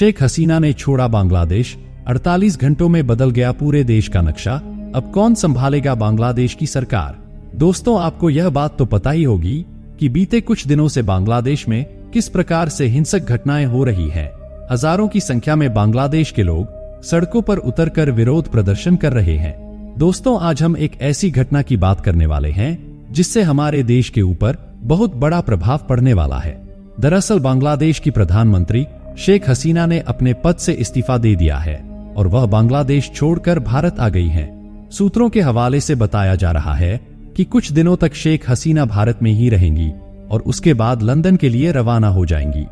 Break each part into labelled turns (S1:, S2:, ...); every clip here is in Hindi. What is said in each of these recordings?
S1: शेख हसीना ने छोड़ा बांग्लादेश, 48 घंटों में बदल गया पूरे देश का नक्शा। अब कौन संभालेगा बांग्लादेश की सरकार? दोस्तों, आपको यह बात तो पता ही होगी कि बीते कुछ दिनों से बांग्लादेश में किस प्रकार से हिंसक घटनाएं हो रही हैं। हजारों की संख्या में बांग्लादेश के लोग सड़कों पर उतरकर विरोध प्रदर्शन कर रहे हैं। दोस्तों, आज हम एक ऐसी घटना की बात करने वाले हैं जिससे हमारे देश के ऊपर बहुत बड़ा प्रभाव पड़ने वाला है। दरअसल बांग्लादेश की प्रधानमंत्री शेख हसीना ने अपने पद से इस्तीफा दे दिया है और वह बांग्लादेश छोड़कर भारत आ गई हैं। सूत्रों के हवाले से बताया जा रहा है कि कुछ दिनों तक शेख हसीना भारत में ही रहेंगी और उसके बाद लंदन के लिए रवाना हो जाएंगी।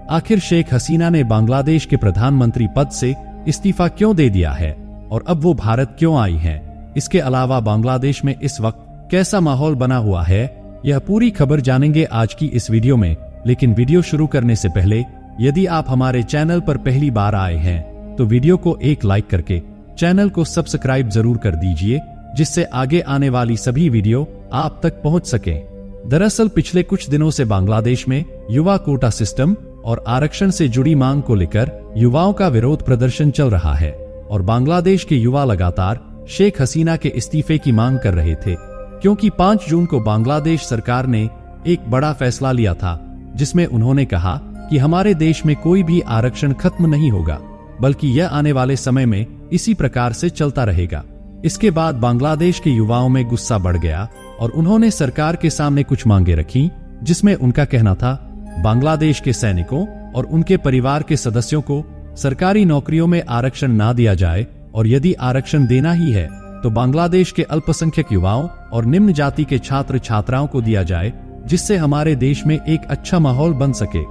S1: आखिर शेख हसीना ने बांग्लादेश के प्रधानमंत्री पद से इस्तीफा क्यों दे दिया है और अब वो भारत क्यों आई हैं? इसके अलावा बांग्लादेश में इस वक्त कैसा माहौल बना हुआ है, यह पूरी खबर जानेंगे आज की इस वीडियो में। लेकिन वीडियो शुरू करने से पहले यदि आप हमारे चैनल पर पहली बार आए हैं तो वीडियो को एक लाइक करके चैनल को सब्सक्राइब जरूर कर दीजिए, जिससे आगे आने वाली सभी वीडियो आप तक पहुंच सकें। दरअसल पिछले कुछ दिनों से बांग्लादेश में युवा कोटा सिस्टम और आरक्षण से जुड़ी मांग को लेकर युवाओं का विरोध प्रदर्शन चल रहा है और बांग्लादेश के युवा लगातार शेख हसीना के इस्तीफे की मांग कर रहे थे, क्योंकि 5 जून को बांग्लादेश सरकार ने एक बड़ा फैसला लिया था जिसमें उन्होंने कहा कि हमारे देश में कोई भी आरक्षण खत्म नहीं होगा, बल्कि यह आने वाले समय में इसी प्रकार से चलता रहेगा। इसके बाद बांग्लादेश के युवाओं में गुस्सा बढ़ गया और उन्होंने सरकार के सामने कुछ मांगे रखी, जिसमें उनका कहना था बांग्लादेश के सैनिकों और उनके परिवार के सदस्यों को सरकारी नौकरियों में आरक्षण ना दिया जाए और यदि आरक्षण देना ही है तो बांग्लादेश के अल्पसंख्यक युवाओं और निम्न जाति के छात्र छात्राओं को दिया जाए, जिससे हमारे देश में एक अच्छा माहौल बन सके।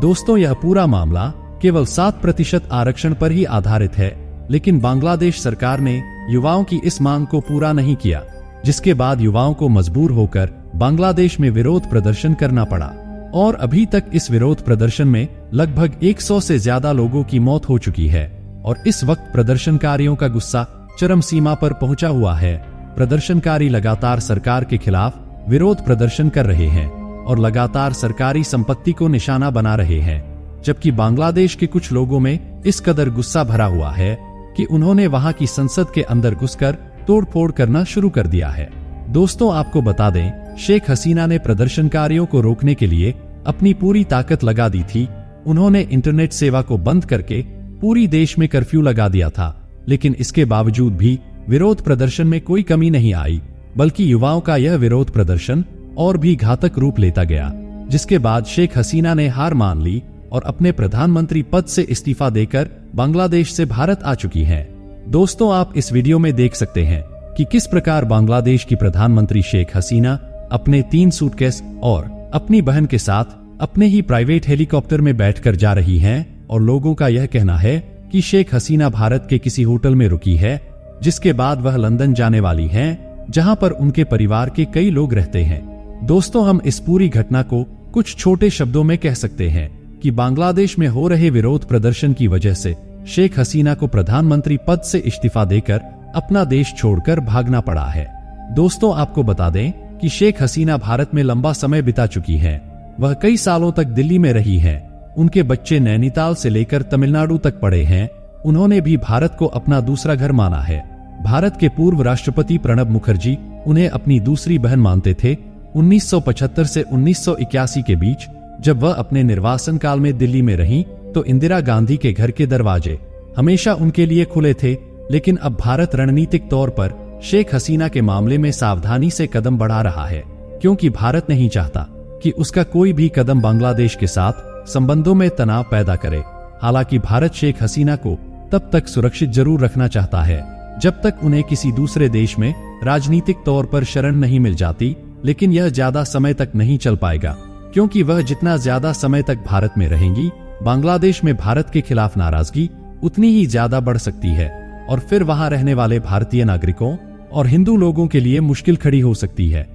S1: दोस्तों, यह पूरा मामला केवल 7% आरक्षण पर ही आधारित है, लेकिन बांग्लादेश सरकार ने युवाओं की इस मांग को पूरा नहीं किया, जिसके बाद युवाओं को मजबूर होकर बांग्लादेश में विरोध प्रदर्शन करना पड़ा और अभी तक इस विरोध प्रदर्शन में लगभग 100 से ज्यादा लोगों की मौत हो चुकी है और इस वक्त प्रदर्शनकारियों का गुस्सा चरम सीमा पर पहुंचा हुआ है। प्रदर्शनकारी लगातार सरकार के खिलाफ विरोध प्रदर्शन कर रहे हैं और लगातार सरकारी संपत्ति को निशाना बना रहे हैं, जबकि बांग्लादेश के कुछ लोगों में इस कदर गुस्सा भरा हुआ है कि उन्होंने वहां की संसद के अंदर घुसकर तोड़फोड़ करना शुरू कर दिया है। दोस्तों, आपको बता दें, शेख हसीना ने प्रदर्शनकारियों को रोकने के लिए अपनी पूरी ताकत लगा दी थी। उन्होंने इंटरनेट सेवा को बंद करके पूरी देश में कर्फ्यू लगा दिया था, लेकिन इसके बावजूद भी विरोध प्रदर्शन में कोई कमी नहीं आई, बल्कि युवाओं का यह विरोध प्रदर्शन और भी घातक रूप लेता गया, जिसके बाद शेख हसीना ने हार मान ली और अपने प्रधानमंत्री पद से इस्तीफा देकर बांग्लादेश से भारत आ चुकी हैं। दोस्तों, आप इस वीडियो में देख सकते हैं कि किस प्रकार बांग्लादेश की प्रधानमंत्री शेख हसीना अपने 3 सूटकेस और अपनी बहन के साथ अपने ही प्राइवेट हेलीकॉप्टर में बैठकर जा रही हैं और लोगों का यह कहना है कि शेख हसीना भारत के किसी होटल में रुकी है, जिसके बाद वह लंदन जाने वाली हैं, जहां पर उनके परिवार के कई लोग रहते हैं। दोस्तों, हम इस पूरी घटना को कुछ छोटे शब्दों में कह सकते हैं कि बांग्लादेश में हो रहे विरोध प्रदर्शन की वजह से शेख हसीना को प्रधानमंत्री पद से इस्तीफा देकर अपना देश छोड़कर भागना पड़ा है। दोस्तों, आपको बता दें कि शेख हसीना भारत में लंबा समय बिता चुकी हैं। वह कई सालों तक दिल्ली में रही हैं। उनके बच्चे नैनीताल से लेकर तमिलनाडु तक पढ़े हैं। उन्होंने भी भारत को अपना दूसरा घर माना है। भारत के पूर्व राष्ट्रपति प्रणब मुखर्जी उन्हें अपनी दूसरी बहन मानते थे। 1975 से 1981 के बीच जब वह अपने निर्वासन काल में दिल्ली में रहीं, तो इंदिरा गांधी के घर के दरवाजे हमेशा उनके लिए खुले थे। लेकिन अब भारत रणनीतिक तौर पर शेख हसीना के मामले में सावधानी से कदम बढ़ा रहा है, क्योंकि भारत नहीं चाहता कि उसका कोई भी कदम बांग्लादेश के साथ संबंधों में तनाव पैदा करे। हालांकि भारत शेख हसीना को तब तक सुरक्षित जरूर रखना चाहता है जब तक उन्हें किसी दूसरे देश में राजनीतिक तौर पर शरण नहीं मिल जाती, लेकिन यह ज्यादा समय तक नहीं चल पाएगा, क्योंकि वह जितना ज्यादा समय तक भारत में रहेंगी, बांग्लादेश में भारत के खिलाफ नाराजगी उतनी ही ज्यादा बढ़ सकती है और फिर वहां रहने वाले भारतीय नागरिकों और हिंदू लोगों के लिए मुश्किल खड़ी हो सकती है।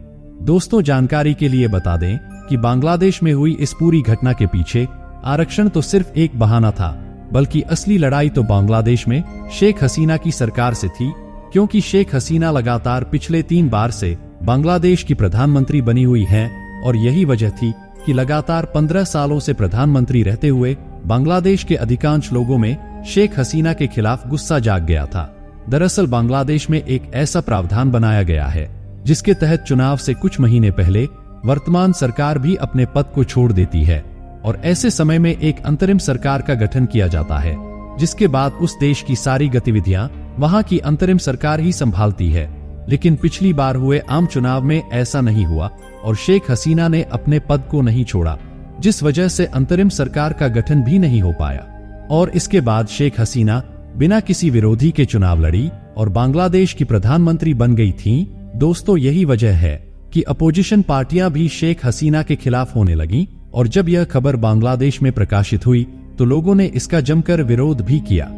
S1: दोस्तों, जानकारी के लिए बता दें कि बांग्लादेश में हुई इस पूरी घटना के पीछे आरक्षण तो सिर्फ एक बहाना था, बल्कि असली लड़ाई तो बांग्लादेश में शेख हसीना की सरकार से थी, क्योंकि शेख हसीना लगातार पिछले 3 बार से बांग्लादेश की प्रधानमंत्री बनी हुई हैं और यही वजह थी कि लगातार 15 सालों से प्रधानमंत्री रहते हुए बांग्लादेश के अधिकांश लोगों में शेख हसीना के खिलाफ गुस्सा जाग गया था। दरअसल बांग्लादेश में एक ऐसा प्रावधान बनाया गया है जिसके तहत चुनाव से कुछ महीने पहले वर्तमान सरकार भी अपने पद को छोड़ देती है और ऐसे समय में एक अंतरिम सरकार का गठन किया जाता है, जिसके बाद उस देश की सारी गतिविधियां वहां की अंतरिम सरकार ही संभालती है। लेकिन पिछली बार हुए आम चुनाव में ऐसा नहीं हुआ और शेख हसीना ने अपने पद को नहीं छोड़ा, जिस वजह से अंतरिम सरकार का गठन भी नहीं हो पाया और इसके बाद शेख हसीना बिना किसी विरोधी के चुनाव लड़ी और बांग्लादेश की प्रधानमंत्री बन गई थीं। दोस्तों, यही वजह है कि अपोजिशन पार्टियां भी शेख हसीना के खिलाफ होने लगीं और जब यह खबर बांग्लादेश में प्रकाशित हुई तो लोगों ने इसका जमकर विरोध भी किया।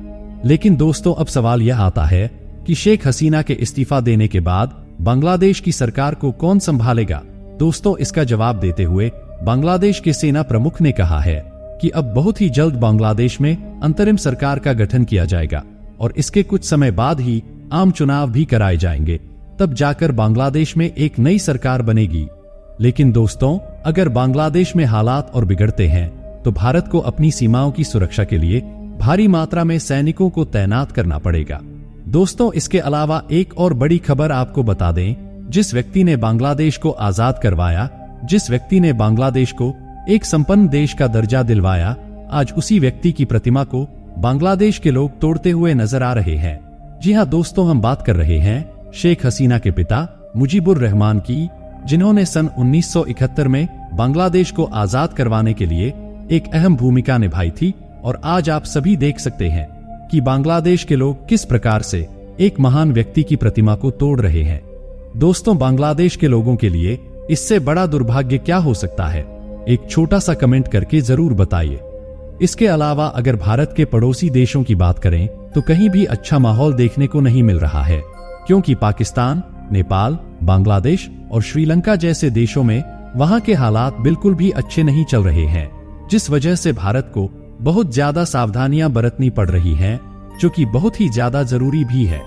S1: लेकिन दोस्तों, अब सवाल यह आता है कि शेख हसीना के इस्तीफा देने के बाद बांग्लादेश की सरकार को कौन संभालेगा। दोस्तों, इसका जवाब देते हुए बांग्लादेश के सेना प्रमुख ने कहा है कि अब बहुत ही जल्द बांग्लादेश में अंतरिम सरकार का गठन किया जाएगा और इसके कुछ समय बाद ही आम चुनाव भी कराए जाएंगे, तब जाकर बांग्लादेश में एक नई सरकार बनेगी। लेकिन दोस्तों, अगर बांग्लादेश में हालात और बिगड़ते हैं तो भारत को अपनी सीमाओं की सुरक्षा के लिए भारी मात्रा में सैनिकों को तैनात करना पड़ेगा। दोस्तों, इसके अलावा एक और बड़ी खबर आपको बता दें, जिस व्यक्ति ने बांग्लादेश को आजाद करवाया, जिस व्यक्ति ने बांग्लादेश को एक संपन्न देश का दर्जा दिलवाया, आज उसी व्यक्ति की प्रतिमा को बांग्लादेश के लोग तोड़ते हुए नजर आ रहे हैं। जी हां दोस्तों, हम बात कर रहे हैं शेख हसीना के पिता मुजीबुर रहमान की, जिन्होंने सन 1971 में बांग्लादेश को आजाद करवाने के लिए एक अहम भूमिका निभाई थी और आज आप सभी देख सकते हैं कि बांग्लादेश के लोग किस प्रकार से एक महान व्यक्ति की प्रतिमा को तोड़ रहे हैं। दोस्तों, बांग्लादेश के लोगों के लिए इससे बड़ा दुर्भाग्य क्या हो सकता है? एक छोटा सा कमेंट करके जरूर बताइए। इसके अलावा अगर भारत के पड़ोसी देशों की बात करें तो कहीं भी अच्छा माहौल देखने को नहीं मिल रहा है, क्योंकि पाकिस्तान, नेपाल, बांग्लादेश और श्रीलंका जैसे देशों में वहां के हालात बिल्कुल भी अच्छे नहीं चल रहे हैं, जिस वजह से भारत को बहुत ज्यादा सावधानियां बरतनी पड़ रही हैं, जो कि बहुत ही ज्यादा जरूरी भी है।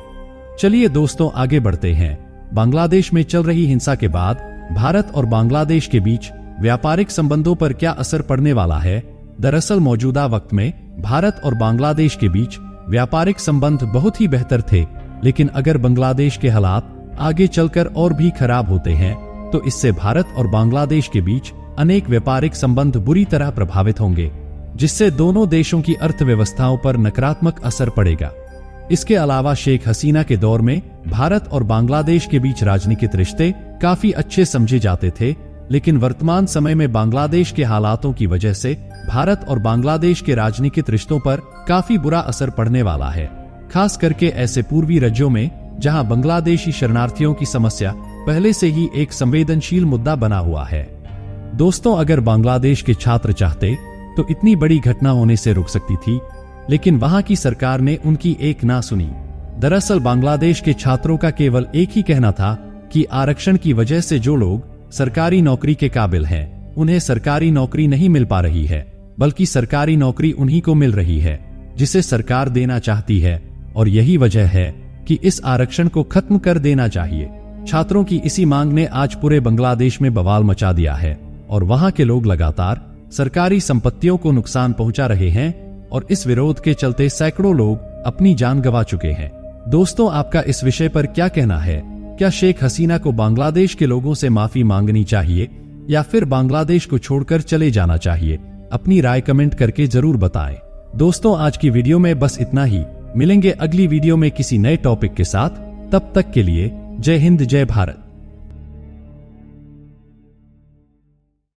S1: चलिए दोस्तों, आगे बढ़ते हैं। बांग्लादेश में चल रही हिंसा के बाद भारत और बांग्लादेश के बीच व्यापारिक संबंधों पर क्या असर पड़ने वाला है? दरअसल मौजूदा वक्त में भारत और बांग्लादेश के बीच व्यापारिक संबंध बहुत ही बेहतर थे, लेकिन अगर बांग्लादेश के हालात आगे चलकर और भी खराब होते हैं तो इससे भारत और बांग्लादेश के बीच अनेक व्यापारिक संबंध बुरी तरह प्रभावित होंगे, जिससे दोनों देशों की अर्थव्यवस्थाओं पर नकारात्मक असर पड़ेगा। इसके अलावा शेख हसीना के दौर में भारत और बांग्लादेश के बीच राजनीतिक रिश्ते काफी अच्छे समझे जाते थे, लेकिन वर्तमान समय में बांग्लादेश के हालातों की वजह से भारत और बांग्लादेश के राजनीतिक रिश्तों पर काफी बुरा असर पड़ने वाला है, खास करके ऐसे पूर्वी राज्यों में जहां बांग्लादेशी शरणार्थियों की समस्या पहले से ही एक संवेदनशील मुद्दा बना हुआ है। दोस्तों, अगर बांग्लादेश के छात्र चाहते तो इतनी बड़ी घटना होने से रुक सकती थी, लेकिन वहां की सरकार ने उनकी एक ना सुनी। दरअसल बांग्लादेश के छात्रों का केवल एक ही कहना था कि आरक्षण की वजह से जो लोग सरकारी नौकरी के काबिल हैं, उन्हें सरकारी नौकरी नहीं मिल पा रही है, बल्कि सरकारी नौकरी उन्हीं को मिल रही है जिसे सरकार देना चाहती है, और यही वजह है कि इस आरक्षण को खत्म कर देना चाहिए। छात्रों की इसी मांग ने आज पूरे बांग्लादेश में बवाल मचा दिया है और वहां के लोग लगातार सरकारी संपत्तियों को नुकसान पहुंचा रहे हैं और इस विरोध के चलते सैकड़ों लोग अपनी जान गंवा चुके हैं। दोस्तों, आपका इस विषय पर क्या कहना है? क्या शेख हसीना को बांग्लादेश के लोगों से माफी मांगनी चाहिए या फिर बांग्लादेश को छोड़कर चले जाना चाहिए? अपनी राय कमेंट करके जरूर बताएं। दोस्तों, आज की वीडियो में बस इतना ही। मिलेंगे अगली वीडियो में किसी नए टॉपिक के साथ। तब तक के लिए जय हिंद, जय भारत।